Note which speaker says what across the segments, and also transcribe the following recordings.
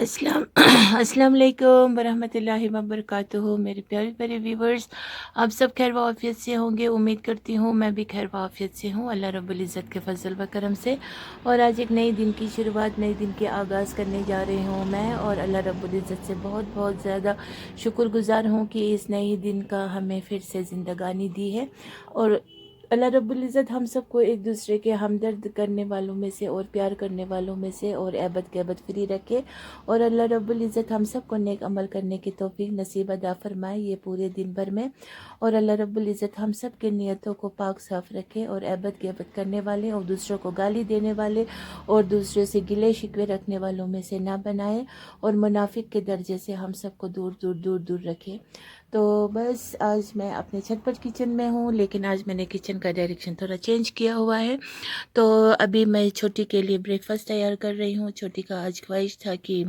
Speaker 1: अस्सलाम वालेकुम वरहमतुल्लाहि वबरकातुहू। मेरे प्यारे प्यारे व्यूवर्स, आप सब खैर व आफियत से होंगे। उम्मीद करती हूँ मैं भी खैर व आफियत से हूँ, अल्लाह रब्बुल इज़्ज़त के फजल व करम से। और आज एक नई दिन की शुरुआत, नई दिन के आगाज़ करने जा रही हूँ मैं, और अल्लाह रब्बुल इज़्ज़त से बहुत बहुत ज़्यादा शुक्रगुज़ार हूँ कि इस नई दिन का हमें फिर से ज़िंदगानी दी है। और अल्लाह रब्बुल इज़्ज़त हम सबको एक दूसरे के हमदर्द करने वालों में से और प्यार करने वालों में से और ऐबद गैबत फ्री रखे। और अल्लाह रब्बुल इज़्ज़त हम सबको नेक अमल करने की तौफीक नसीब अदा फरमाए ये पूरे दिन भर में। और अल्लाह रब्बुल इज़्ज़त हम सब के नियतों को पाक साफ रखे और ऐबद गैबत करने वाले और दूसरों को गाली देने वाले और दूसरे से गिले शिकवे रखने वालों में से ना बनाए, और मुनाफिक के दर्जे से हम सबको दूर दूर दूर दूर रखे। तो बस आज मैं अपने छटपट किचन में हूँ, लेकिन आज मैंने किचन का डायरेक्शन थोड़ा चेंज किया हुआ है। तो अभी मैं छोटी के लिए ब्रेकफास्ट तैयार कर रही हूँ। छोटी का आज ख्वाहिश था कि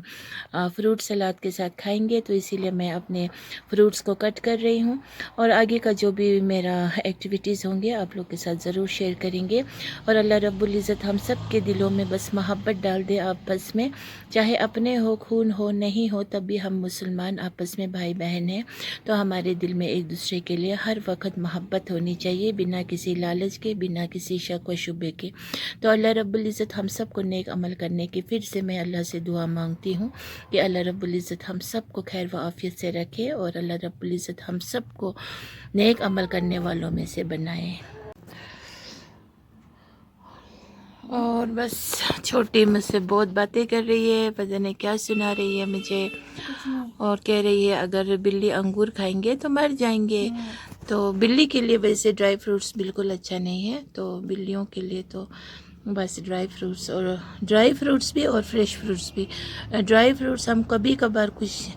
Speaker 1: फ्रूट सलाद के साथ खाएंगे, तो इसीलिए मैं अपने फ्रूट्स को कट कर रही हूँ। और आगे का जो भी मेरा एक्टिविटीज़ होंगे आप लोग के साथ ज़रूर शेयर करेंगे। और अल्लाह रब्बुल इज़्ज़त हम सब के दिलों में बस मोहब्बत डाल दे आपस में, चाहे अपने हो, खून हो, नहीं हो, तब भी हम मुसलमान आपस में भाई बहन हैं। तो हमारे दिल में एक दूसरे के लिए हर वक्त मोहब्बत होनी चाहिए, बिना किसी लालच के, बिना किसी शक व शुबे के। तो अल्लाह रब्बुल इज़्ज़त हम सब को नेक अमल करने की फिर से मैं अल्लाह से दुआ मांगती हूँ कि अल्लाह रब्बुल इज़्ज़त हम सब को खैर व आफियत से रखे और अल्लाह रब्बुल इज़्ज़त हम सब को नेक अमल करने वालों में से बनाए। और बस छोटी मुझसे बहुत बातें कर रही है, पता नहीं क्या सुना रही है मुझे, और कह रही है अगर बिल्ली अंगूर खाएंगे तो मर जाएंगे। तो बिल्ली के लिए वैसे ड्राई फ्रूट्स बिल्कुल अच्छा नहीं है, तो बिल्लियों के लिए तो बस ड्राई फ्रूट्स, और ड्राई फ्रूट्स भी और फ्रेश फ्रूट्स भी। ड्राई फ्रूट्स हम कभी कभार कुछ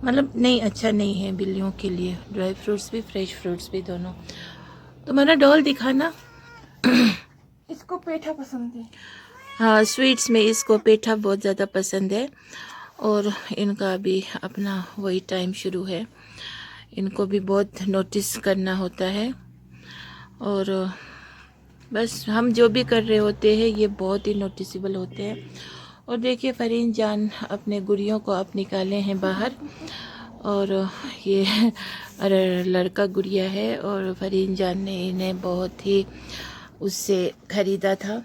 Speaker 1: मतलब नहीं, अच्छा नहीं है बिल्लियों के लिए। ड्राई फ्रूट्स भी, फ्रेश फ्रूट्स भी, दोनों। तुम्हारा डॉल दिखाना।
Speaker 2: इसको पेठा पसंद है।
Speaker 1: हाँ, स्वीट्स में इसको पेठा बहुत ज़्यादा पसंद है, और इनका भी अपना वही टाइम शुरू है। इनको भी बहुत नोटिस करना होता है, और बस हम जो भी कर रहे होते हैं ये बहुत ही नोटिसेबल होते हैं। और देखिए फरीन जान अपने गुड़ियों को अब निकाले हैं बाहर, और ये अरे लड़का गुड़िया है, और फरीन जान ने इन्हें बहुत ही उससे ख़रीदा था।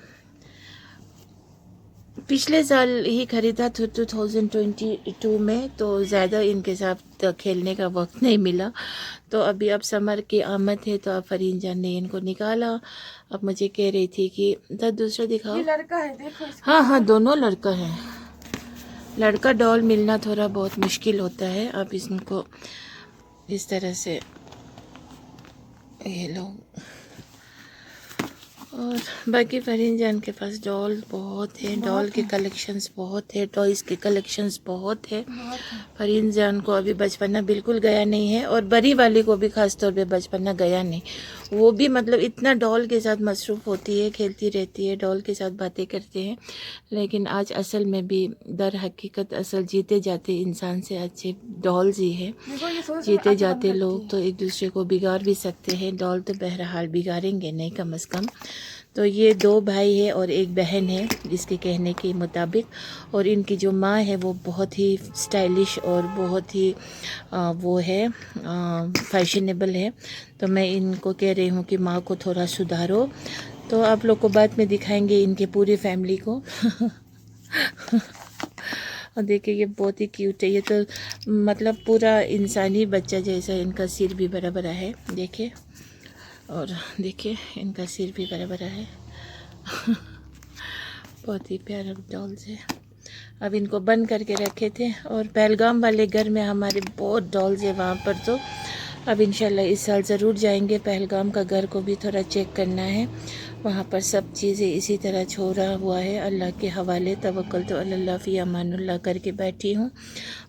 Speaker 1: पिछले साल ही ख़रीदा था 2022 में, तो ज़्यादा इनके साथ खेलने का वक्त नहीं मिला। तो अभी अब समर की आमद है, तो अब फरीन जान ने इनको निकाला। अब मुझे कह रही थी कि दूसरा दिखाओ।
Speaker 2: ये लड़का है, देखो इसको।
Speaker 1: हाँ हाँ, दोनों लड़का है। लड़का डॉल मिलना थोड़ा बहुत मुश्किल होता है। अब इनको इस तरह से ये लोग, और बाकी फरीन जान के पास डॉल बहुत है, डॉल के कलेक्शंस बहुत है, टॉयज़ के कलेक्शंस बहुत है। फरीन जान को अभी बचपना बिल्कुल गया नहीं है, और बड़ी वाली को भी ख़ास तौर पे बचपना गया नहीं। वो भी मतलब इतना डॉल के साथ मसरूफ़ होती है, खेलती रहती है, डॉल के साथ बातें करते हैं। लेकिन आज असल में भी दर हकीकत असल जीते जाते इंसान से अच्छे डॉल्स ही है। जीते जाते लोग तो एक दूसरे को बिगाड़ भी सकते हैं, डॉल तो बहरहाल बिगाड़ेंगे नहीं कम अज़ कम। तो ये दो भाई है और एक बहन है इसके कहने के मुताबिक, और इनकी जो माँ है वो बहुत ही स्टाइलिश और बहुत ही वो है फैशनेबल है। तो मैं इनको कह रही हूँ कि माँ को थोड़ा सुधारो। तो आप लोग को बाद में दिखाएंगे इनके पूरी फैमिली को। और देखिए ये बहुत ही क्यूट है, ये तो मतलब पूरा इंसानी बच्चा जैसा। इनका सिर भी बड़ा बड़ा है, देखिए, और देखिए इनका सिर भी बड़ा बड़ा है। बहुत ही प्यारा डॉल्स है। अब इनको बंद करके रखे थे, और पहलगाम वाले घर में हमारे बहुत डॉल्स है वहाँ पर। तो अब इंशाल्लाह इस साल ज़रूर जाएंगे पहलगाम का घर को भी थोड़ा चेक करना है। वहाँ पर सब चीज़ें इसी तरह छोड़ा हुआ है, अल्लाह के हवाले। तवक्कल तो अल्लाह फ़ी अमानुल्लाह करके बैठी हूँ,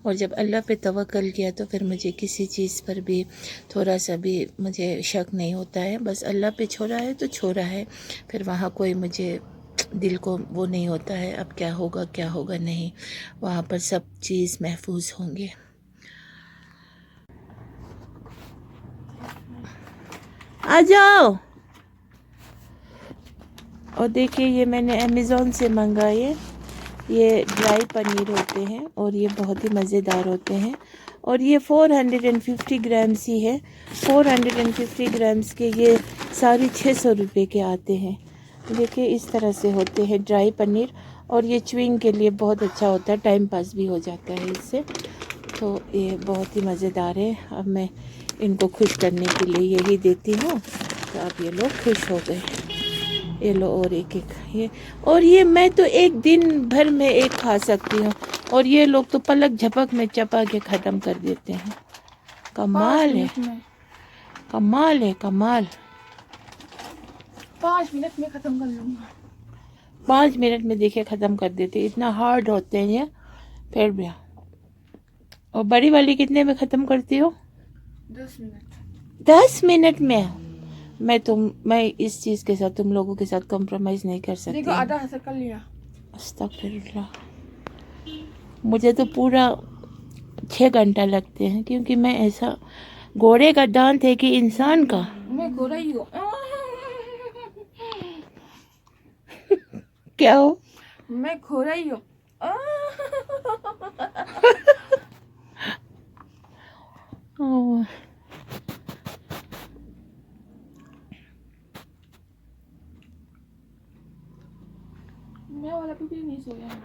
Speaker 1: और जब अल्लाह पे तवक्कल किया तो फिर मुझे किसी चीज़ पर भी थोड़ा सा भी मुझे शक नहीं होता है। बस अल्लाह पे छोड़ा है तो छोड़ा है, फिर वहाँ कोई मुझे दिल को वो नहीं होता है अब क्या होगा नहीं। वहाँ पर सब चीज़ महफूज होंगे। आ जाओ। और देखिए ये मैंने अमेज़ॉन से मंगाए یہ ڈرائی پنیر ہوتے ہیں اور یہ بہت ہی مزیدار ہوتے ہیں، اور یہ 450 گرامس ہی ہے۔ 450 گرامس کے یہ ساری 600 روپے کے آتے ہیں۔ دیکھیں اس طرح سے ہوتے ہیں ڈرائی پنیر، اور یہ چوئنگ کے لیے بہت اچھا ہوتا ہے، ٹائم پاس بھی ہو جاتا ہے اس سے، تو یہ بہت ہی مزیدار ہے۔ اب میں ان کو خوش کرنے کے لیے یہی دیتی ہوں، تو اب یہ لوگ خوش ہو گئے۔ یہ لو اور ایک یہ، اور یہ میں تو ایک دن بھر میں ایک کھا سکتی ہوں، اور یہ لوگ تو پلک جھپک میں چپا کے ختم کر دیتے ہیں۔
Speaker 2: 5
Speaker 1: کمال ہے،
Speaker 2: منٹ میں
Speaker 1: کمال ہے، کمال۔
Speaker 2: 5 منٹ میں ختم کر لوں گا۔
Speaker 1: 5 منٹ میں دیکھے ختم کر دیتے، اتنا ہارڈ ہوتے ہیں یہ، پھر بھی۔ اور بڑی والی کتنے میں ختم کرتی ہو؟
Speaker 2: 10 منٹ
Speaker 1: 10 منٹ میں؟ میں اس چیز کے ساتھ تم لوگوں کے ساتھ کمپرومائز نہیں کر سکتی۔
Speaker 2: دیکھو آدھا حاصل کر لیا۔
Speaker 1: استغفر اللہ، مجھے تو پورا 6 گھنٹہ لگتے ہیں، کیونکہ میں ایسا گھوڑے کا دانت ہے کہ انسان کا۔
Speaker 2: میں گورا ہی ہوں۔
Speaker 1: کیا ہو؟
Speaker 2: میں کھورا ہی ہوں۔ میں والا بھی نہیں سویا ہے۔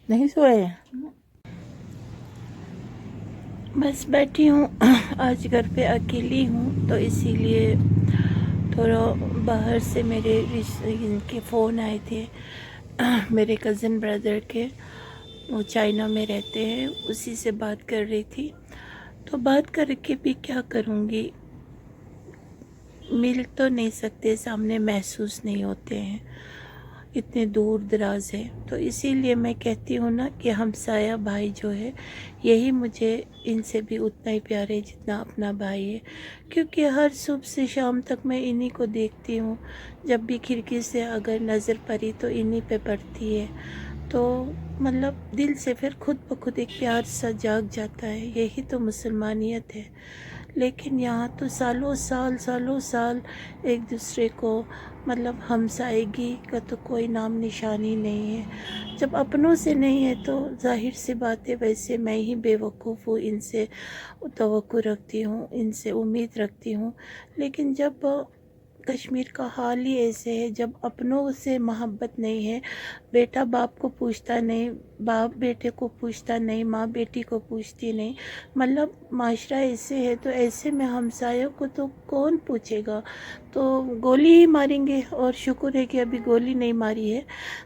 Speaker 1: نہیں سوئے؟ بس بیٹھی ہوں، آج گھر پہ اکیلی ہوں، تو اسی لیے تھوڑا باہر سے میرے ان کے فون آئے تھے، میرے کزن بردر کے، وہ چائنا میں رہتے ہیں، اسی سے بات کر رہی تھی۔ تو بات کر کے بھی کیا کروں گی، مل تو نہیں سکتے، سامنے محسوس نہیں ہوتے ہیں، اتنے دور دراز ہے، تو اسی لیے میں کہتی ہوں نا کہ ہمسایہ بھائی جو ہے، یہی مجھے ان سے بھی اتنا ہی پیار ہے جتنا اپنا بھائی ہے، کیونکہ ہر صبح سے شام تک میں انہی کو دیکھتی ہوں، جب بھی کھڑکی سے اگر نظر پڑی تو انہی پہ پڑتی ہے، تو مطلب دل سے پھر خود بخود ایک پیار سا جاگ جاتا ہے، یہی تو مسلمانیت ہے۔ لیکن یہاں تو سالوں سال ایک دوسرے کو مطلب ہمسائیگی کا تو کوئی نام نشانی نہیں ہے، جب اپنوں سے نہیں ہے تو ظاہر سی بات ہے، ویسے میں ہی بے وقوف ہوں، ان سے توقع رکھتی ہوں، ان سے امید رکھتی ہوں، لیکن جب کشمیر کا حال ہی ایسے ہے، جب اپنوں سے محبت نہیں ہے، بیٹا باپ کو پوچھتا نہیں، باپ بیٹے کو پوچھتا نہیں، ماں بیٹی کو پوچھتی نہیں، مطلب معاشرہ ایسے ہے، تو ایسے میں ہمسایوں کو تو کون پوچھے گا، تو گولی ہی ماریں گے، اور شکر ہے کہ ابھی گولی نہیں ماری ہے،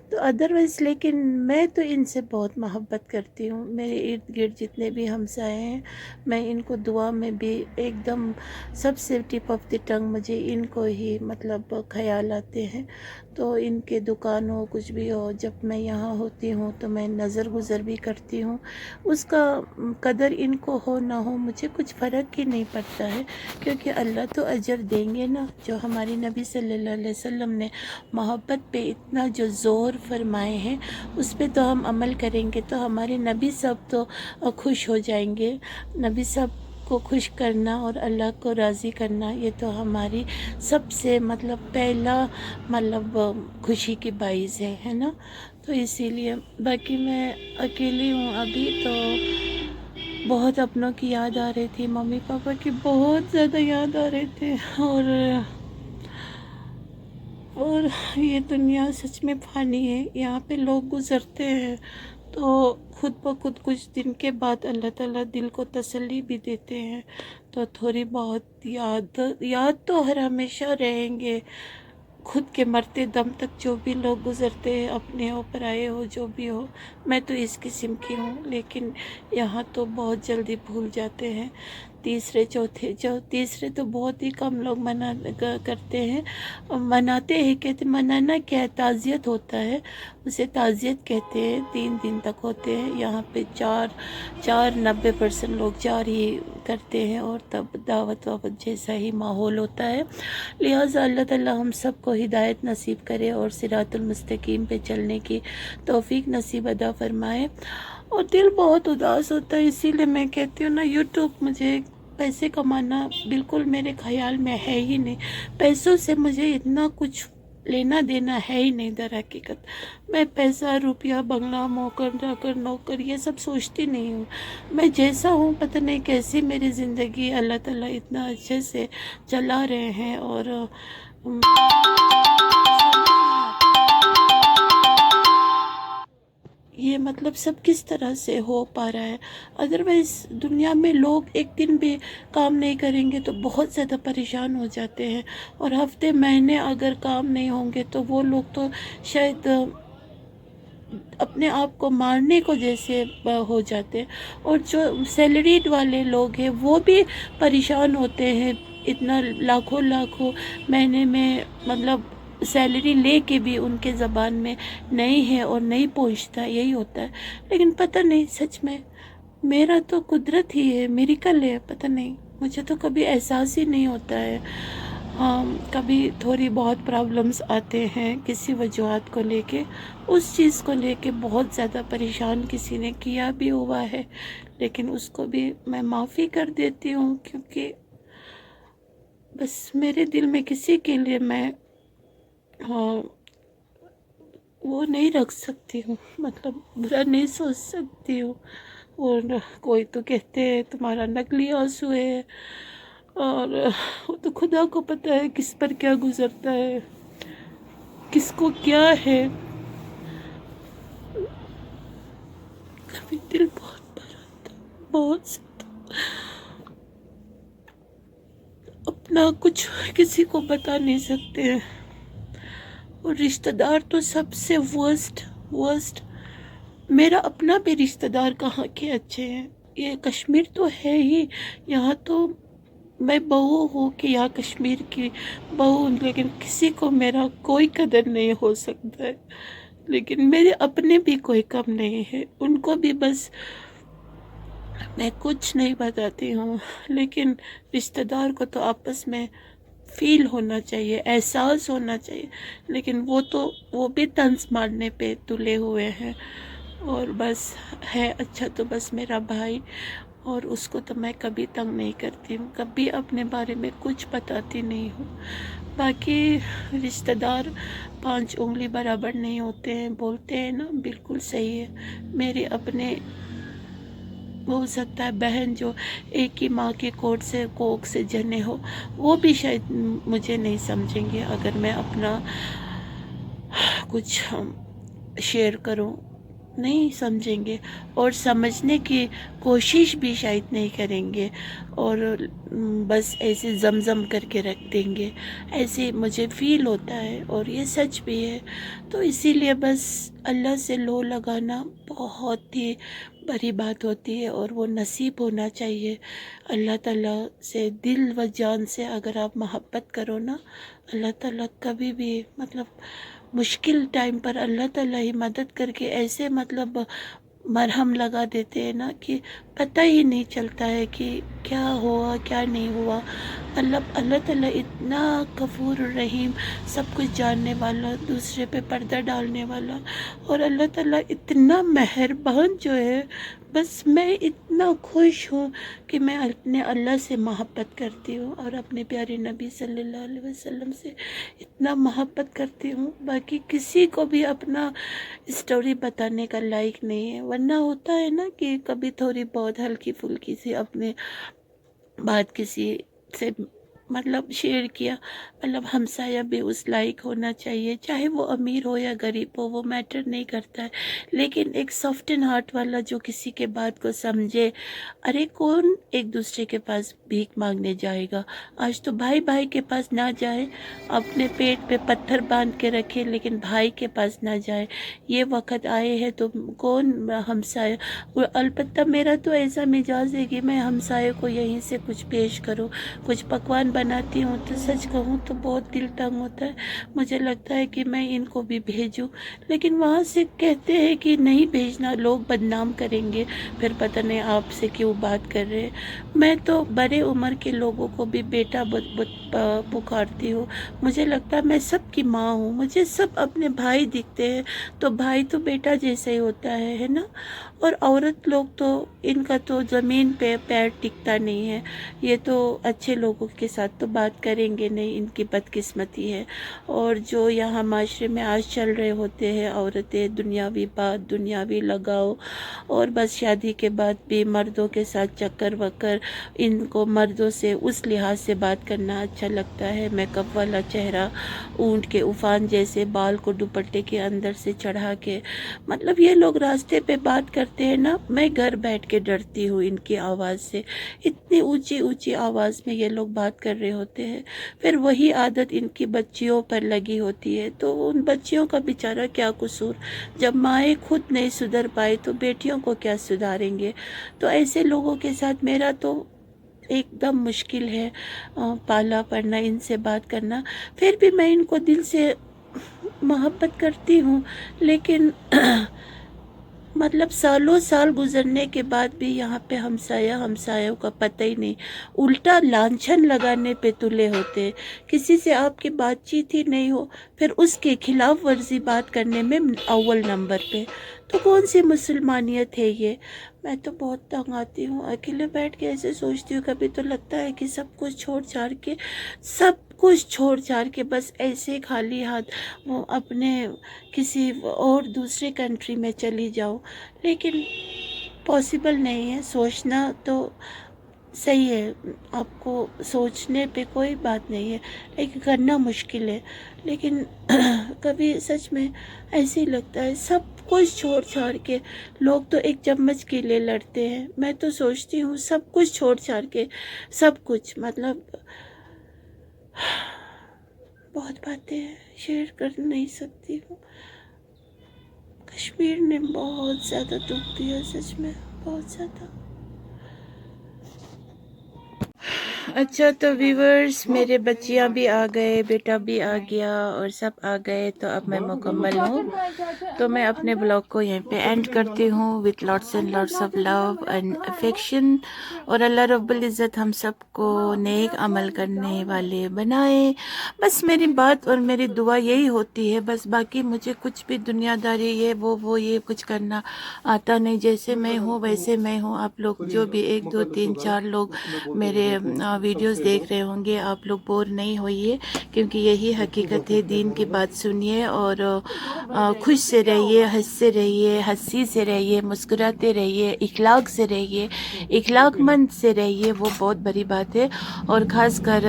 Speaker 1: تو ادروائز لیکن میں تو ان سے بہت محبت کرتی ہوں، میرے ارد گرد جتنے بھی ہمسائے ہیں، میں ان کو دعا میں بھی ایک دم سب سے ٹپ آف دی ٹنگ مجھے ان کو ہی مطلب خیال آتے ہیں، تو ان کے دکان ہو کچھ بھی ہو، جب میں یہاں ہوتی ہوں تو میں نظر گزر بھی کرتی ہوں، اس کا قدر ان کو ہو نہ ہو مجھے کچھ فرق ہی نہیں پڑتا ہے، کیونکہ اللہ تو اجر دیں گے نا، جو ہماری نبی صلی اللہ علیہ وسلم نے محبت پہ اتنا جو زور فرمائے ہیں، اس پہ تو ہم عمل کریں گے تو ہمارے نبی سب تو خوش ہو جائیں گے، نبی سب کو خوش کرنا اور اللہ کو راضی کرنا، یہ تو ہماری سب سے مطلب پہلا مطلب خوشی کی باعث ہے نا، تو اسی لیے باقی میں اکیلی ہوں ابھی، تو بہت اپنوں کی یاد آ رہی تھی، ممی پاپا کی بہت زیادہ یاد آ رہے تھے، اور یہ دنیا سچ میں فانی ہے، یہاں پہ لوگ گزرتے ہیں تو خود بخود کچھ دن کے بعد اللہ تعالیٰ دل کو تسلی بھی دیتے ہیں، تو تھوڑی بہت یاد تو ہر ہمیشہ رہیں گے، خود کے مرتے دم تک جو بھی لوگ گزرتے ہیں، اپنے ہو پرائے ہو جو بھی ہو، میں تو اس قسم کی ہوں، لیکن یہاں تو بہت جلدی بھول جاتے ہیں، تیسرے تو بہت ہی کم لوگ کرتے ہیں، مناتے ہیں، کہتے منانا کیا ہے، تعزیت ہوتا ہے، اسے تعزیت کہتے ہیں، 3 دن تک ہوتے ہیں، یہاں پہ 90% لوگ 4 ہی کرتے ہیں، اور تب دعوت جیسا ہی ماحول ہوتا ہے، لہٰذا اللہ تعالیٰ ہم سب کو ہدایت نصیب کرے اور صراط المستقیم پہ چلنے کی توفیق نصیب عطا فرمائے، اور دل بہت اداس ہوتا ہے، اسی لیے میں کہتی ہوں نا، یوٹیوب مجھے پیسے کمانا بالکل میرے خیال میں ہے ہی نہیں، پیسوں سے مجھے اتنا کچھ
Speaker 3: लेना देना है ही नहीं दर हकीकत। मैं पैसा रुपया बंगला नौकर ये सब सोचती नहीं हूँ। मैं जैसा हूँ, पता नहीं कैसी मेरी ज़िंदगी अल्लाह ताला इतना अच्छे से चला रहे हैं। और ये मतलब सब किस तरह से हो पा रहा है। अदरवाइज़ दुनिया में लोग एक दिन भी काम नहीं करेंगे तो बहुत ज़्यादा परेशान हो जाते हैं, और हफ्ते महीने अगर काम नहीं होंगे तो वो लोग तो शायद अपने आप को मारने को जैसे हो जाते हैं। और जो सैलरीड वाले लोग हैं वो भी परेशान होते हैं, इतना लाखों लाखों महीने में मतलब सैलरी लेके भी उनके ज़बान में नहीं है और नहीं पहुंचता, यही होता है। लेकिन पता नहीं, सच में मेरा तो कुदरत ही है, मिरेकल है, पता नहीं, मुझे तो कभी एहसास ही नहीं होता है। कभी थोड़ी बहुत प्रॉब्लम्स आते हैं किसी वजूहत को लेके, उस चीज़ को लेके बहुत ज़्यादा परेशान किसी ने किया भी हुआ है, लेकिन उसको भी मैं माफ़ी कर देती हूँ, क्योंकि बस मेरे दिल में किसी के लिए मैं हाँ वो नहीं रख सकती हूँ, मतलब बुरा नहीं सोच सकती हूँ। और कोई तो कहते हैं तुम्हारा नकली आंसू है, और वो तो खुदा को पता है किस पर क्या गुजरता है, किसको क्या है। कभी दिल बहुत भरा था, बहुत ज़्यादा। अपना कुछ किसी को बता नहीं सकते हैं, और रिश्तेदार तो सबसे वर्स्ट। मेरा अपना भी रिश्तेदार कहाँ के अच्छे हैं। ये कश्मीर तो है ही, यहाँ तो मैं बहू हूँ कि यहाँ कश्मीर की बहू हूँ, लेकिन किसी को मेरा कोई कदर नहीं हो सकता है। लेकिन मेरे अपने भी कोई कम नहीं है, उनको भी बस मैं कुछ नहीं बताती हूँ। लेकिन रिश्तेदार को तो आपस में फील होना चाहिए, एहसास होना चाहिए, लेकिन वो भी तंज मारने पे तुले हुए हैं। और बस है अच्छा तो बस मेरा भाई, और उसको तो मैं कभी तंग नहीं करती हूँ, कभी अपने बारे में कुछ बताती नहीं हूँ। बाकी रिश्तेदार 5 उंगली बराबर नहीं होते हैं, बोलते हैं ना, बिल्कुल सही है। मेरे अपने हो सकता है बहन जो एक ही माँ के कोख से जने हो, वो भी शायद मुझे नहीं समझेंगे अगर मैं अपना कुछ शेयर करूं, नहीं समझेंगे, और समझने की कोशिश भी शायद नहीं करेंगे, और बस ऐसे जमजम करके रख देंगे, ऐसे मुझे फील होता है, और ये सच भी है। तो इसीलिए बस अल्लाह से लो लगाना बहुत ही बड़ी बात होती है, और वो नसीब होना चाहिए। अल्लाह ताला से दिल व जान से अगर आप मोहब्बत करो ना, अल्लाह ताला कभी भी मतलब मुश्किल टाइम पर अल्लाह ताला ही मदद करके ऐसे मतलब मरहम लगा देते हैं ना कि पता ही नहीं चलता है कि क्या हुआ क्या नहीं हुआ। अल्लाह ताला इतना गफूर रहीम, सब कुछ जानने वाला, दूसरे पे पर्दा डालने वाला, और अल्लाह ताला इतना मेहरबान जो है। बस मैं इतना खुश हूँ कि मैं अपने अल्लाह से मोहब्बत करती हूँ, और अपने प्यारे नबी सल्लल्लाहु अलैहि वसल्लम से इतना मोहब्बत करती हूँ। बाकी किसी को भी अपना स्टोरी बताने का लायक नहीं है, वरना होता है ना कि कभी थोड़ी बहुत हल्की फुल्की सी अपने बात किसी से मतलब शेयर किया, मतलब हमसाया भी उस लायक होना चाहिए, चाहे वो अमीर हो या गरीब हो, वो मैटर नहीं करता है। लेकिन एक सॉफ्ट एंड हार्ट वाला जो किसी के बात को समझे। अरे कौन एक दूसरे के पास भीख मांगने जाएगा? आज तो भाई भाई के पास ना जाए, अपने पेट पे पत्थर बांध के रखे, लेकिन भाई के पास ना जाए। ये वक्त आए हैं तो कौन हमसाया। और अलबत्ता मेरा तो ऐसा मिजाज है कि मैं हमसाये को यहीं से कुछ पेश करूं, कुछ पकवान बनाती हूँ तो सच कहूँ तो बहुत दिल तंग होता है, मुझे लगता है कि मैं इनको भी भेजूं, लेकिन वहाँ से कहते हैं कि नहीं भेजना, लोग बदनाम करेंगे, फिर पता नहीं आपसे क्यों बात कर रहे हैं। मैं तो बड़े उम्र के लोगों को भी बेटा पुकारती हूँ, मुझे लगता है मैं सबकी माँ हूँ, मुझे सब अपने भाई दिखते हैं, तो भाई तो बेटा जैसे ही होता है ना। और औरत लोग तो इनका तो ज़मीन पे पैर टिकता नहीं है, ये तो अच्छे लोगों के साथ साथ तो बात करेंगे नहीं, इनकी बदकिस्मती है। और जो यहाँ माशरे में आज चल रहे होते हैं औरतें, दुनियावी बात, दुनियावी लगाव, और बस शादी के बाद भी मर्दों के साथ चक्कर वक्कर, इनको मर्दों से उस लिहाज से बात करना अच्छा लगता है, मेकअप वाला चेहरा, ऊँट के उफान जैसे बाल को दुपट्टे के अंदर से चढ़ा के, मतलब ये लोग रास्ते पे बात करते हैं ना, मैं घर बैठ के डरती हूँ इनकी आवाज़ से। इतनी ऊंची ऊंची आवाज़ में ये लोग बात कर रहे होते हैं। फिर वही आदत इनकी बच्चियों पर लगी होती है, तो उन बच्चियों का बेचारा क्या कसूर। जब माएँ खुद नहीं सुधर पाए तो बेटियों को क्या सुधारेंगे। तो ऐसे लोगों के साथ मेरा तो एकदम मुश्किल है पाला पड़ना, इनसे बात करना। फिर भी मैं इनको दिल से मोहब्बत करती हूँ, लेकिन मतलब सालों साल गुजरने के बाद भी यहाँ पे हमसायों का पता ही नहीं, उल्टा लांछन लगाने पे तुले होते। किसी से आपकी बातचीत ही नहीं हो, फिर उसके खिलाफ वर्जी बात करने में अव्वल नंबर पे। तो कौन सी मुसलमानियत है ये। मैं तो बहुत तंग आती हूँ, अकेले बैठ के ऐसे सोचती हूँ। कभी तो लगता है कि सब कुछ छोड़ छाड़ के बस ऐसे खाली हाथ वो अपने किसी और दूसरे कंट्री में चली जाऊँ, लेकिन पॉसिबल नहीं है। सोचना तो सही है, आपको सोचने पे कोई बात नहीं है, लेकिन करना मुश्किल है। लेकिन कभी सच में ऐसे ही लगता है, सब कुछ छोड़ छाड़ के। लोग तो एक चम्मच के लिए लड़ते हैं, मैं तो सोचती हूँ सब कुछ छोड़ छाड़ के, सब कुछ, मतलब बहुत बातें शेयर कर नहीं सकती हूँ। कश्मीर ने बहुत ज़्यादा दुख दिया, सच में बहुत ज़्यादा।
Speaker 1: अच्छा तो व्यूवर्स, मेरे बच्चियां भी आ गए, बेटा भी आ गया और सब आ गए, तो अब मैं मुकम्मल हूँ। तो मैं अपने ब्लॉग को यहीं पे एंड करती हूँ with lots and lots of love and affection. और अल्लाह रब्बुल इज़्ज़त हम सबको नेक अमल करने वाले बनाए। बस मेरी बात और मेरी दुआ यही होती है, बस बाकी मुझे कुछ भी दुनियादारी ये वो ये कुछ करना आता नहीं। जैसे मैं हूँ वैसे मैं हूँ। आप लोग जो भी 1 2 3 4 लोग मेरे वीडियोस देख रहे होंगे, आप लोग बोर नहीं होइए, क्योंकि यही हकीकत है। दीन की बात सुनिए और खुश से रहिए, हंसते रहिए, हंसी से रहिए, मुस्कुराते रहिए, इखलाक से रहिए, इखलाकमंद से रहिए, वो बहुत बड़ी बात है। और ख़ास कर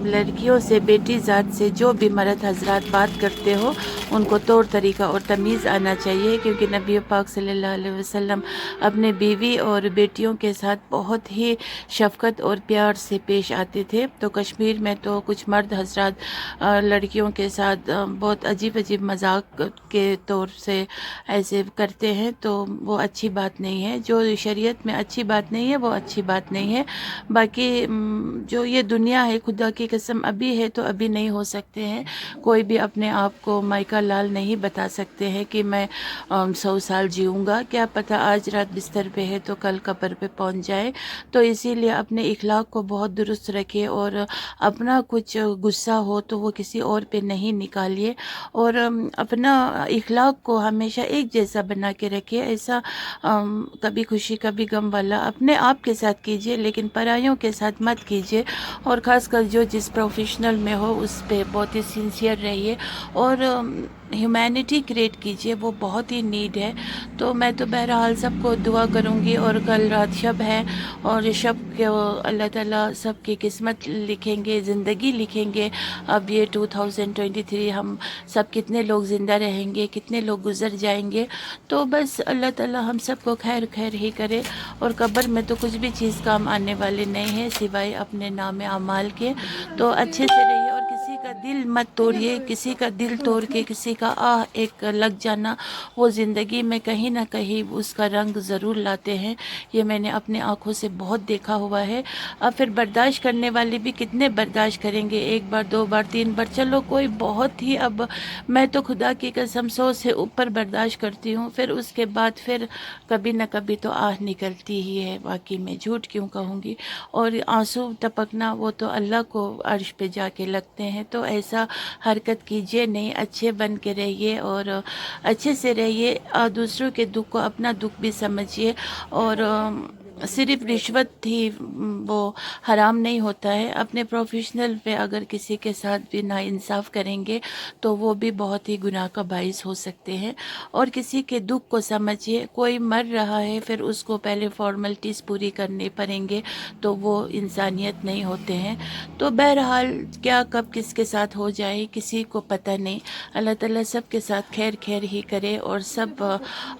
Speaker 1: लड़कियों से, बेटी ज़ात से जो भी मर्द हजरात बात करते हो, उनको तौर तरीका और तमीज़ आना चाहिए, क्योंकि नबी पाक सल्लल्लाहु अलैहि वसल्लम अपने बीवी और बेटियों के साथ बहुत ही शफ़क़त और प्यार से पेश आते थे। तो कश्मीर में तो कुछ मर्द हजरात लड़कियों के साथ बहुत अजीब अजीब मजाक के तौर से ऐसे करते हैं, तो वो अच्छी बात नहीं है। जो शरीयत में अच्छी बात नहीं है वो अच्छी बात नहीं है। बाकी जो ये दुनिया है, खुदा की कसम अभी है तो अभी नहीं हो सकते हैं। कोई भी अपने आप को माइका लाल नहीं बता सकते हैं कि मैं 100 साल जीऊँगा। क्या पता आज रात बिस्तर पे है तो कल कब्र पे पहुंच जाए। तो इसीलिए अपने इखलाक को बहुत दुरुस्त रखिए, और अपना कुछ गुस्सा हो तो वो किसी और पे नहीं निकालिए, और अपना इखलाक को हमेशा एक जैसा बना के रखिए। ऐसा कभी खुशी कभी गम वाला अपने आप के साथ कीजिए, लेकिन परायों के साथ मत कीजिए। और ख़ासकर जो जिस प्रोफेशनल में हो उस पे बहुत ही सिंसियर रहिए, और ह्यूमैनिटी क्रिएट कीजिए, वो बहुत ही नीड है। तो मैं तो बहरहाल सबको दुआ करूँगी। और कल रात शब है, और शब को अल्लाह ताला सबकी किस्मत लिखेंगे, ज़िंदगी लिखेंगे। अब ये 2023 हम सब कितने लोग ज़िंदा रहेंगे, कितने लोग गुज़र जाएंगे। तो बस अल्लाह ताला हम सबको खैर खैर ही करे। और कब्र में तो कुछ भी चीज़ काम आने वाली नहीं है सिवाय अपने नाम अमाल के। तो अच्छे से रहिए, और किसी का दिल मत तोड़िए। किसी का दिल तोड़ के किसी का एक लग जाना, वो ज़िंदगी में कहीं ना कहीं उसका रंग ज़रूर लाते हैं। ये मैंने अपने आँखों से बहुत देखा हुआ है। अब फिर बर्दाश्त करने वाले भी कितने बर्दाश्त करेंगे, 1 बार 2 बार 3 बार, चलो कोई बहुत ही। अब मैं तो खुदा की कसम 100 से ऊपर बर्दाश्त करती हूँ। फिर उसके बाद फिर कभी न कभी तो आह निकलती ही है, बाकी मैं झूठ क्यों कहूँगी। और आंसू टपकना वो तो अल्लाह को अर्श पे जाके लगते हैं। तो ऐसा हरकत कीजिए नहीं, अच्छे बन के रहिए और अच्छे से रहिए। दूसरों के दुख को अपना दुख भी समझिए, और सिर्फ रिश्वत ही वो हराम नहीं होता है, अपने प्रोफेशनल पे अगर किसी के साथ भी नाइंसाफ़ करेंगे तो वो भी बहुत ही गुनाह का बाइस हो सकते हैं। और किसी के दुख को समझिए, कोई मर रहा है फिर उसको पहले फॉर्मेलिटीज़ पूरी करनी पड़ेंगे तो वो इंसानियत नहीं होते हैं। तो बहरहाल क्या कब किसके साथ हो जाए किसी को पता नहीं। अल्लाह ताला सब के साथ खैर खैर ही करे और सब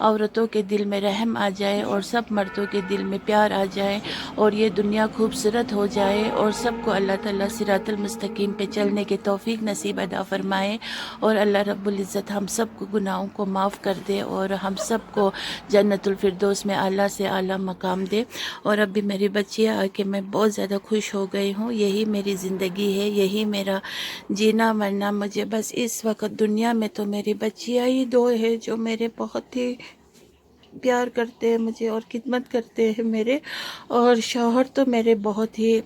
Speaker 1: औरतों के दिल में रहम आ जाए और सब मर्दों के दिल में प्यार आ जाए और ये दुनिया खूबसूरत हो जाए और सबको अल्लाह ताला सिरातल मुस्तकीम पे चलने के तौफीक नसीब अदा फरमाए और अल्लाह रब्बुल इज़्ज़त हम सबको गुनाहों को माफ़ कर दे और हम सबको जन्नतुल फिरदौस में आला से आला मकाम दे। और अभी मेरी बच्चियाँ आके मैं बहुत ज़्यादा खुश हो गई हूँ। यही मेरी ज़िंदगी है, यही मेरा जीना मरना। मुझे बस इस वक्त दुनिया में तो मेरी बच्चियाँ ही दो है जो मेरे बहुत ही प्यार करते हैं मुझे और खिदमत करते हैं मेरे। और शौहर तो मेरे बहुत ही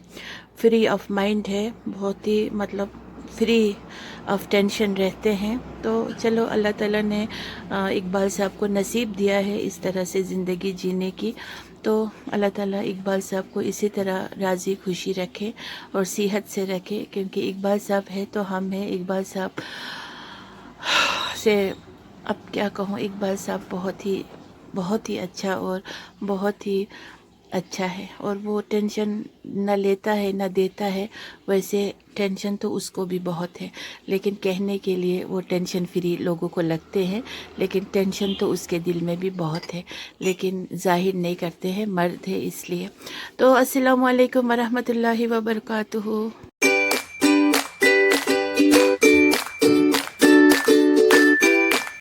Speaker 1: फ्री ऑफ माइंड है, बहुत ही मतलब फ्री ऑफ टेंशन रहते हैं। तो चलो अल्लाह ताला ने इकबाल साहब को नसीब दिया है इस तरह से ज़िंदगी जीने की, तो अल्लाह ताला इकबाल साहब को इसी तरह राज़ी खुशी रखे और सेहत से रखे, क्योंकि इकबाल साहब है तो हम हैं। इकबाल साहब से अब क्या कहूँ, इकबाल साहब बहुत ही अच्छा और बहुत ही अच्छा है और वो टेंशन न लेता है न देता है। वैसे टेंशन तो उसको भी बहुत है, लेकिन कहने के लिए वो टेंशन फ्री लोगों को लगते हैं, लेकिन टेंशन तो उसके दिल में भी बहुत है, लेकिन जाहिर नहीं करते हैं, मर्द है इसलिए। तो अस्सलामु अलैकुम वरहमतुल्लाहि वबरकातुहू।